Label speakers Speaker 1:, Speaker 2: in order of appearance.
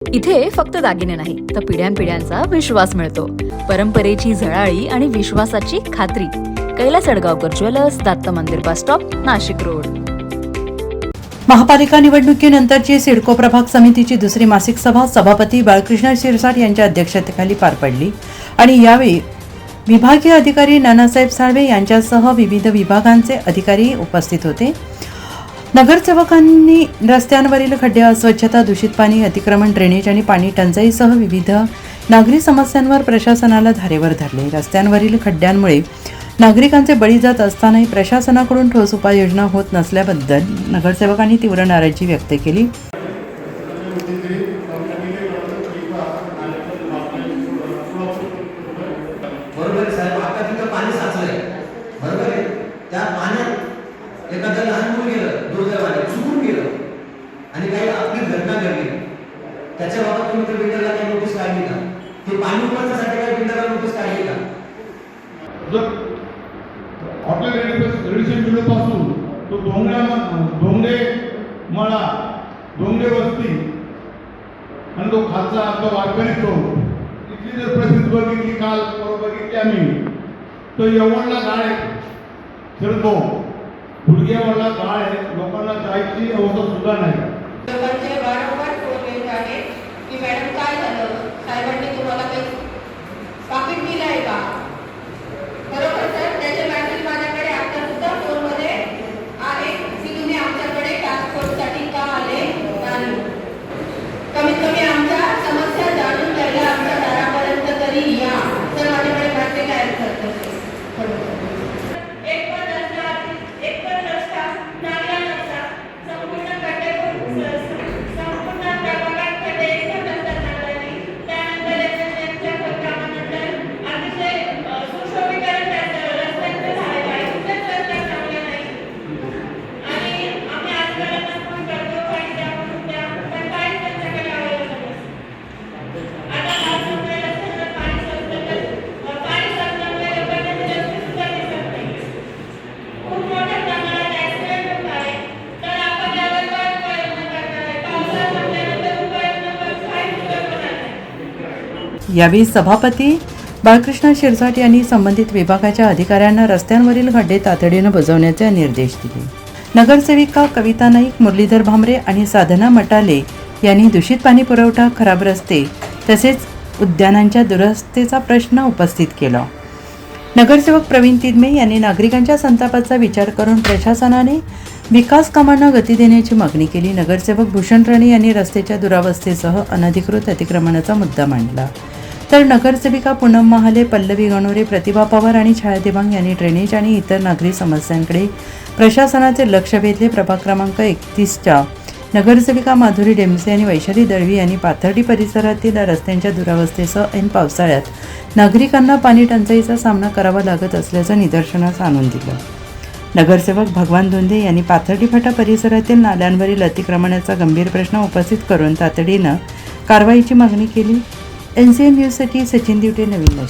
Speaker 1: इथे फक्त दागिने नाही तर पिढ्यानपिढ्यांचा विश्वास मिळतो. परंपरेची झळाळी आणि विश्वासाची खात्री. कैलास अडगावकर ज्वेलर्स, दत्त मंदिर बस स्टॉप, नाशिक रोड.
Speaker 2: महापालिका निवडणुकीनंतरची सिडको प्रभाग समितीची दुसरी मासिक सभा सभापती बाळकृष्ण शिरसाट यांच्या अध्यक्षतेखाली पार पडली आणि यावेळी विभागीय अधिकारी नानासाहेब साळवे यांच्यासह विविध विभागांचे अधिकारी उपस्थित होते. नगरसेवकांनी रस्त्यांवरील खड्डे, अस्वच्छता, दूषित पाणी, अतिक्रमण, ड्रेनेज आणि पाणी टंचाईसह विविध नागरी समस्यांवर प्रशासनाला धारेवर धरले. रस्त्यांवरील खड्ड्यांमुळे नागरिकांचे बळी जात असतानाही प्रशासनाकडून ठोस उपाययोजना होत नसल्याबद्दल नगरसेवकांनी तीव्र नाराजी व्यक्त केली.
Speaker 3: बरोबर साहेब, आता तिथं पाणी साचलंय, बरोबर आहे. त्या पाण्यात एखादं लहान मुलं गेलं, दुर्दैवाने चुकून गेलं आणि काही आपली घटना घडली, त्याच्या बाबत तुम्ही तर बिल्डरला काही नोटीस काढली का? ते पाणी उघडण्यासाठी काही बिल्डरला नोटीस काढली का?
Speaker 4: हॉटेल रेडिशन बिलो पासून तो धोंगडे मळा, धोंगडे वस्ती आणि तो खालचा आपला वारकरी चौक, इथली जर परिस्थिती बघितली, काल बघितली आम्ही, तो यवनला गाळ आहे, फिरतो गुडघ्यावरला गाळ आहे, लोकांना जायची अवस्था सुद्धा नाही.
Speaker 5: लोकांचे वारंवार फोन येत आहेत की मॅडम काय झालं, साहेबांनी तुम्हाला काही पाकिट दिलं आहे का? बरोबर सर, त्याचे मॅसेज माझ्याकडे आता सुद्धा फोनमध्ये आहे की तुम्ही आमच्याकडे टास्क फोर्ससाठी का आले नाही. कमीत कमी आमच्या समस्या जाणून घ्यायला आमच्या दारापर्यंत तरी या. तर माझ्याकडे मॅसेज आहे सर तसे.
Speaker 2: यावेळी सभापती बाळकृष्ण शिरसाट यांनी संबंधित विभागाच्या अधिकाऱ्यांना रस्त्यांवरील खड्डे तातडीनं बुजवण्याचे निर्देश दिले. नगरसेविका कविता नाईक, मुरलीधर भामरे आणि साधना मटाले यांनी दूषित पाणी पुरवठा, खराब रस्ते तसेच उद्यानांच्या दुरस्तीचा प्रश्न उपस्थित केला. नगरसेवक प्रवीण तिदमे यांनी नागरिकांच्या संतापाचा विचार करून प्रशासनाने विकास कामांना गती देण्याची मागणी केली. नगरसेवक भूषण राणे यांनी रस्त्याच्या दुरावस्थेसह अनधिकृत अतिक्रमणाचा मुद्दा मांडला. तर नगरसेविका पूनम महाले, पल्लवी गणोरे, प्रतिभा पवार आणि छाया देवांग यांनी ड्रेनेज आणि इतर नागरी समस्यांकडे प्रशासनाचे लक्ष वेधले. प्रभाग क्रमांक 31च्या नगरसेविका माधुरी डेमसे आणि वैशाली दळवी यांनी पाथर्डी परिसरातील रस्त्यांच्या दुरावस्थेसह ऐन पावसाळ्यात नागरिकांना पाणी टंचाईचा सामना करावा लागत असल्याचं निदर्शनास आणून दिलं. नगरसेवक भगवान धोंडे यांनी पाथर्डी फाटा परिसरातील नाल्यांवरील अतिक्रमणाचा गंभीर प्रश्न उपस्थित करून तातडीनं कारवाईची मागणी केली. NCN न्यूजसाठी सचिन दिवटे, नवीन नाशिक.